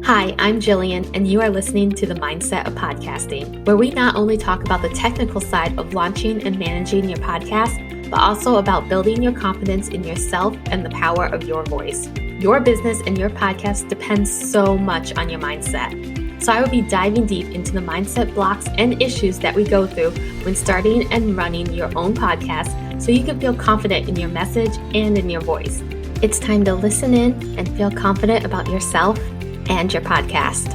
Hi, I'm Jillian, and you are listening to The Mindset of Podcasting, where we not only talk about the technical side of launching and managing your podcast, but also about building your confidence in yourself and the power of your voice. Your business and your podcast depends so much on your mindset. So I will be diving deep into the mindset blocks and issues that we go through when starting and running your own podcast so you can feel confident in your message and in your voice. It's time to listen in and feel confident about yourself and your podcast.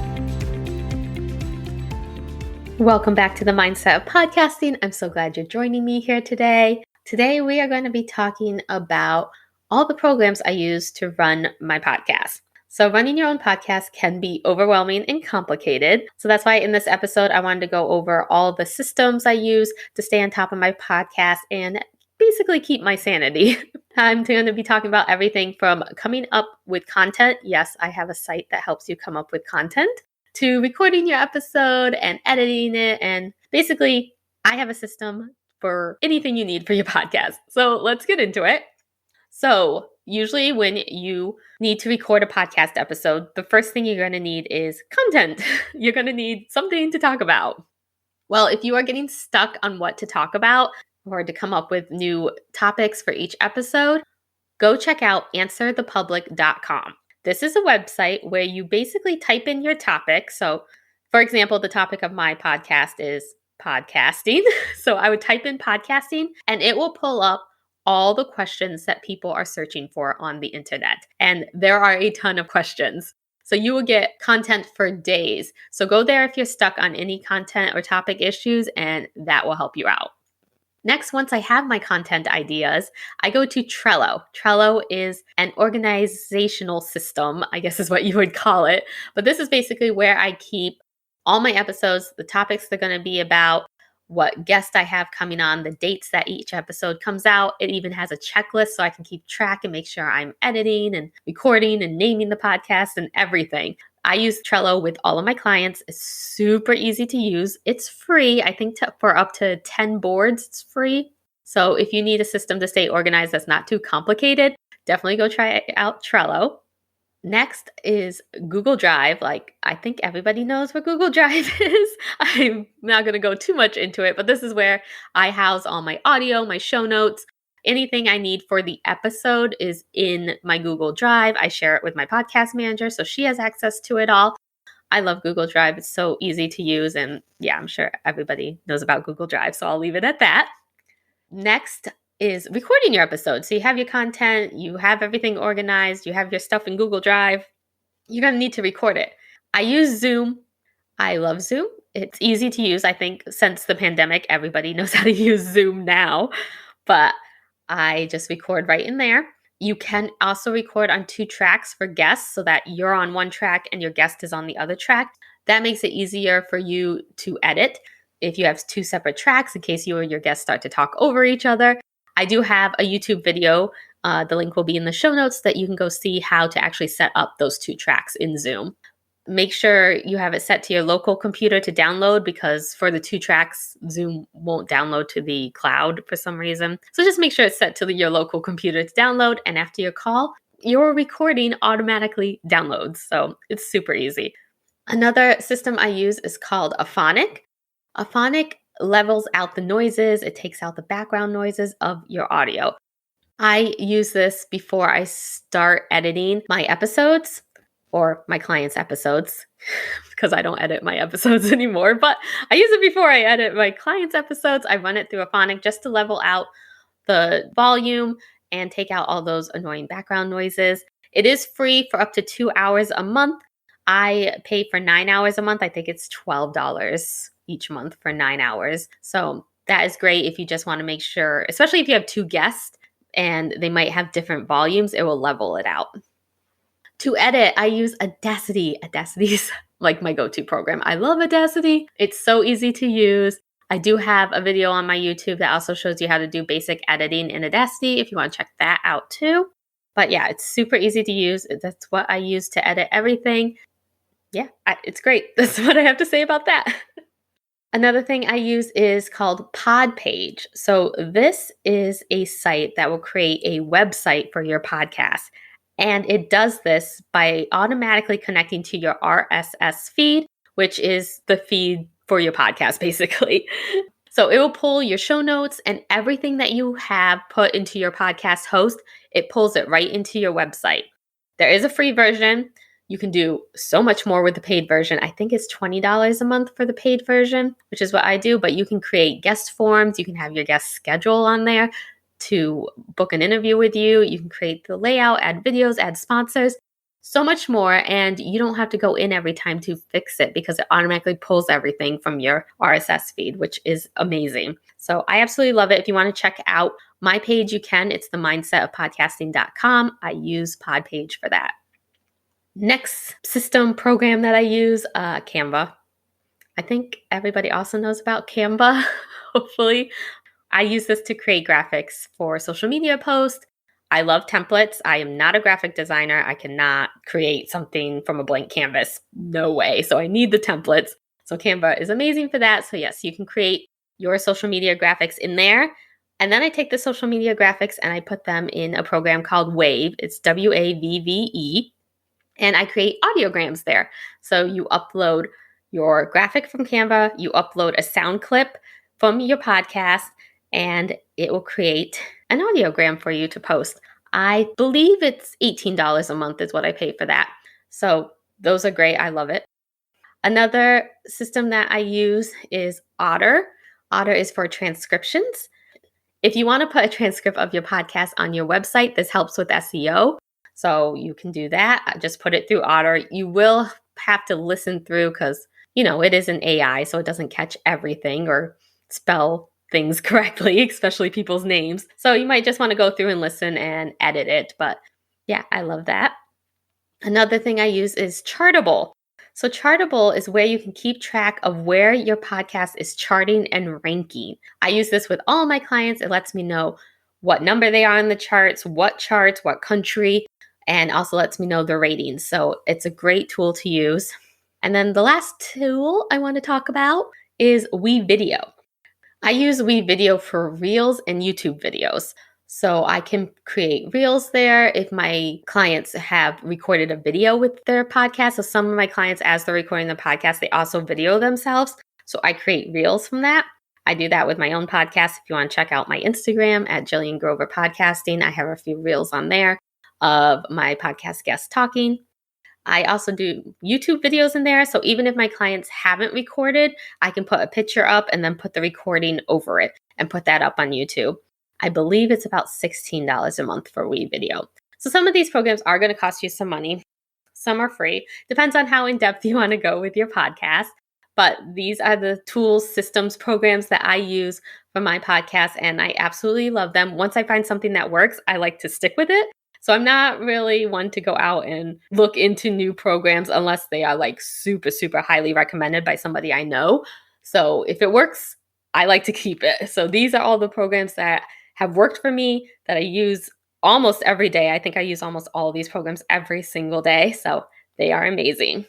Welcome back to the Mindset of Podcasting. I'm so glad you're joining me here today. Today, we are going to be talking about all the programs I use to run my podcast. So running your own podcast can be overwhelming and complicated. So that's why in this episode, I wanted to go over all the systems I use to stay on top of my podcast and basically keep my sanity. I'm going to be talking about everything from coming up with content. Yes, I have a site that helps you come up with content, to recording your episode and editing it. And basically, I have a system for anything you need for your podcast. So let's get into it. So usually when you need to record a podcast episode, the first thing you're going to need is content. You're going to need something to talk about. Well, if you are getting stuck on what to talk about or to come up with new topics for each episode, go check out answerthepublic.com. This is a website where you basically type in your topic. So, for example, the topic of my podcast is podcasting. So I would type in podcasting and it will pull up all the questions that people are searching for on the internet. And there are a ton of questions. So you will get content for days. So go there if you're stuck on any content or topic issues, and that will help you out. Next, once I have my content ideas, I go to Trello. Trello is an organizational system, I guess is what you would call it. But this is basically where I keep all my episodes, the topics they're going to be about, what guest I have coming on, the dates that each episode comes out. It even has a checklist so I can keep track and make sure I'm editing and recording and naming the podcast and everything. I use Trello with all of my clients. It's super easy to use. It's free. I think for up to 10 boards, it's free. So if you need a system to stay organized that's not too complicated, definitely go try out Trello. Next is Google Drive. I think everybody knows what Google Drive is. I'm not going to go too much into it, but this is where I house all my audio, my show notes. Anything I need for the episode is in my Google Drive. I share it with my podcast manager, so she has access to it all. I love Google Drive. It's so easy to use. And yeah, I'm sure everybody knows about Google Drive, so I'll leave it at that. Next is recording your episode. So you have your content, you have everything organized, you have your stuff in Google Drive. You're going to need to record it. I use Zoom. I love Zoom. It's easy to use. I think since the pandemic, everybody knows how to use Zoom now, but I just record right in there. You can also record on 2 tracks for guests so that you're on one track and your guest is on the other track. That makes it easier for you to edit if you have 2 separate tracks in case you or your guests start to talk over each other. I do have a YouTube video. The link will be in the show notes that you can go see how to actually set up those 2 tracks in Zoom. Make sure you have it set to your local computer to download, because for the 2 tracks, Zoom won't download to the cloud for some reason. So just make sure it's set to your local computer to download. And after your call, your recording automatically downloads. So it's super easy. Another system I use is called Auphonic. Auphonic levels out the noises. It takes out the background noises of your audio. I use this before I start editing my episodes or my clients' episodes, because I don't edit my episodes anymore, but I use it before I edit my clients' episodes. I run it through Auphonic just to level out the volume and take out all those annoying background noises. It is free for up to 2 hours a month. I pay for 9 hours a month. I think it's $12 each month for 9 hours. So that is great if you just want to make sure, especially if you have 2 guests and they might have different volumes, it will level it out. To edit, I use Audacity. Audacity is like my go-to program. I love Audacity. It's so easy to use. I do have a video on my YouTube that also shows you how to do basic editing in Audacity if you want to check that out too. But yeah, it's super easy to use. That's what I use to edit everything. Yeah, it's great. That's what I have to say about that. Another thing I use is called Podpage. So this is a site that will create a website for your podcast. And it does this by automatically connecting to your RSS feed, which is the feed for your podcast, basically. So it will pull your show notes and everything that you have put into your podcast host. It pulls it right into your website. There is a free version. You can do so much more with the paid version. I think it's $20 a month for the paid version, which is what I do. But you can create guest forms. You can have your guest schedule on there to book an interview with you. You can create the layout, add videos, add sponsors, so much more. And you don't have to go in every time to fix it because it automatically pulls everything from your RSS feed, which is amazing. So I absolutely love it. If you want to check out my page, you can. It's themindsetofpodcasting.com. I use Podpage for that. Next system program that I use, Canva. I think everybody also knows about Canva, hopefully. I use this to create graphics for social media posts. I love templates. I am not a graphic designer. I cannot create something from a blank canvas. No way. So I need the templates. So Canva is amazing for that. So yes, you can create your social media graphics in there. And then I take the social media graphics and I put them in a program called Wavve. It's Wavve. And I create audiograms there. So you upload your graphic from Canva, you upload a sound clip from your podcast, and it will create an audiogram for you to post. I believe it's $18 a month is what I pay for that. So those are great. I love it. Another system that I use is Otter. Otter is for transcriptions. If you want to put a transcript of your podcast on your website, this helps with SEO. So you can do that. Just put it through Otter. You will have to listen through because, it is an AI, so it doesn't catch everything or spell things correctly, especially people's names. So you might just want to go through and listen and edit it. But yeah, I love that. Another thing I use is Chartable. So Chartable is where you can keep track of where your podcast is charting and ranking. I use this with all my clients. It lets me know what number they are in the charts, what country, and also lets me know the ratings. So it's a great tool to use. And then the last tool I want to talk about is WeVideo. I use WeVideo for Reels and YouTube videos. So I can create Reels there if my clients have recorded a video with their podcast. So some of my clients, as they're recording the podcast, they also video themselves. So I create Reels from that. I do that with my own podcast. If you want to check out my Instagram at Jillian Grover Podcasting, I have a few Reels on there of my podcast guests talking. I also do YouTube videos in there. So even if my clients haven't recorded, I can put a picture up and then put the recording over it and put that up on YouTube. I believe it's about $16 a month for WeVideo. So some of these programs are going to cost you some money. Some are free. Depends on how in-depth you want to go with your podcast. But these are the tools, systems, programs that I use for my podcast, and I absolutely love them. Once I find something that works, I like to stick with it. So I'm not really one to go out and look into new programs unless they are like super, super highly recommended by somebody I know. So if it works, I like to keep it. So these are all the programs that have worked for me that I use almost every day. I think I use almost all of these programs every single day. So they are amazing.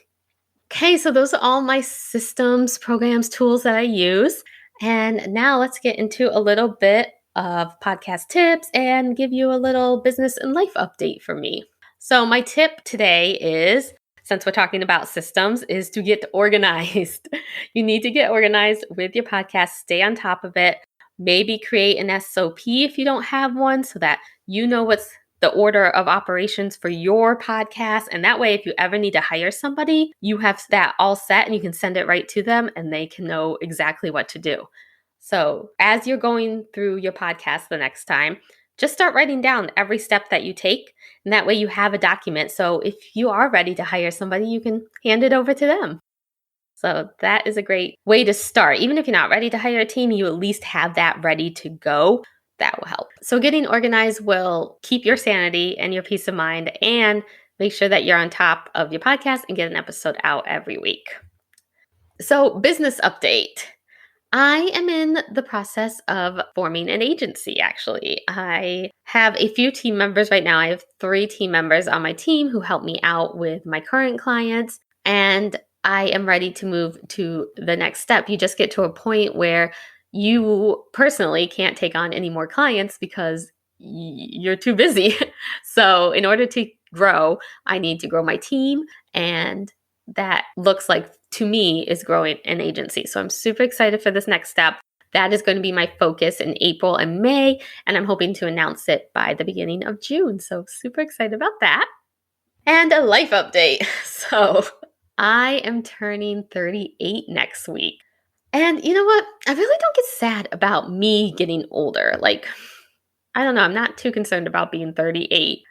Okay, so those are all my systems, programs, tools that I use. And now let's get into a little bit of podcast tips and give you a little business and life update from me. So my tip today is, since we're talking about systems, is to get organized. You need to get organized with your podcast, stay on top of it, maybe create an SOP if you don't have one so that you know what's the order of operations for your podcast. And that way, if you ever need to hire somebody, you have that all set and you can send it right to them and they can know exactly what to do. So as you're going through your podcast the next time, just start writing down every step that you take. And that way you have a document. So if you are ready to hire somebody, you can hand it over to them. So that is a great way to start. Even if you're not ready to hire a team, you at least have that ready to go. That will help. So getting organized will keep your sanity and your peace of mind and make sure that you're on top of your podcast and get an episode out every week. So business update. I am in the process of forming an agency, actually. I have a few team members right now. I have 3 team members on my team who help me out with my current clients, and I am ready to move to the next step. You just get to a point where you personally can't take on any more clients because you're too busy. So in order to grow, I need to grow my team. And that looks like, to me, is growing an agency. So I'm super excited for this next step. That is going to be my focus in April and May, and I'm hoping to announce it by the beginning of June. So super excited about that. And a life update. So I am turning 38 next week. And you know what? I really don't get sad about me getting older. Like, I don't know, I'm not too concerned about being 38.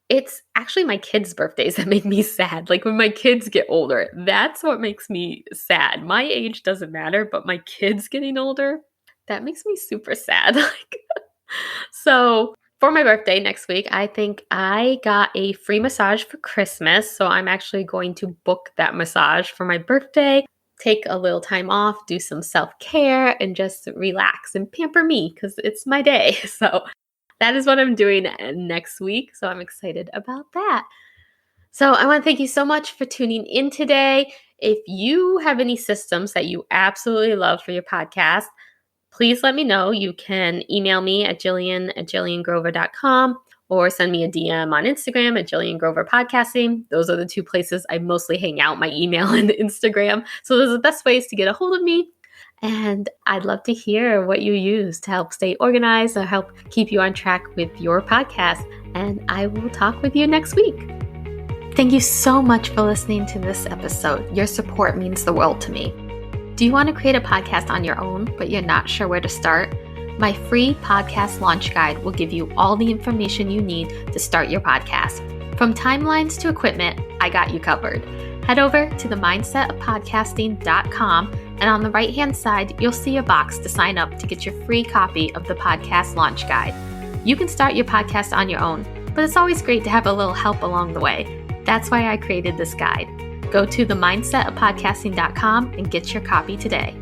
It's actually my kids' birthdays that make me sad. Like when my kids get older, that's what makes me sad. My age doesn't matter, but my kids getting older, that makes me super sad. So for my birthday next week, I think I got a free massage for Christmas. So I'm actually going to book that massage for my birthday, take a little time off, do some self-care, and just relax and pamper me because it's my day. So that is what I'm doing next week. So I'm excited about that. So I want to thank you so much for tuning in today. If you have any systems that you absolutely love for your podcast, please let me know. You can email me at jillian@jilliangrover.com or send me a DM on Instagram at Jillian Grover Podcasting. Those are the two places I mostly hang out, my email and Instagram. So those are the best ways to get a hold of me. And I'd love to hear what you use to help stay organized or help keep you on track with your podcast. And I will talk with you next week. Thank you so much for listening to this episode. Your support means the world to me. Do you want to create a podcast on your own, but you're not sure where to start? My free podcast launch guide will give you all the information you need to start your podcast. From timelines to equipment, I got you covered. Head over to themindsetofpodcasting.com, and on the right-hand side, you'll see a box to sign up to get your free copy of the podcast launch guide. You can start your podcast on your own, but it's always great to have a little help along the way. That's why I created this guide. Go to themindsetofpodcasting.com and get your copy today.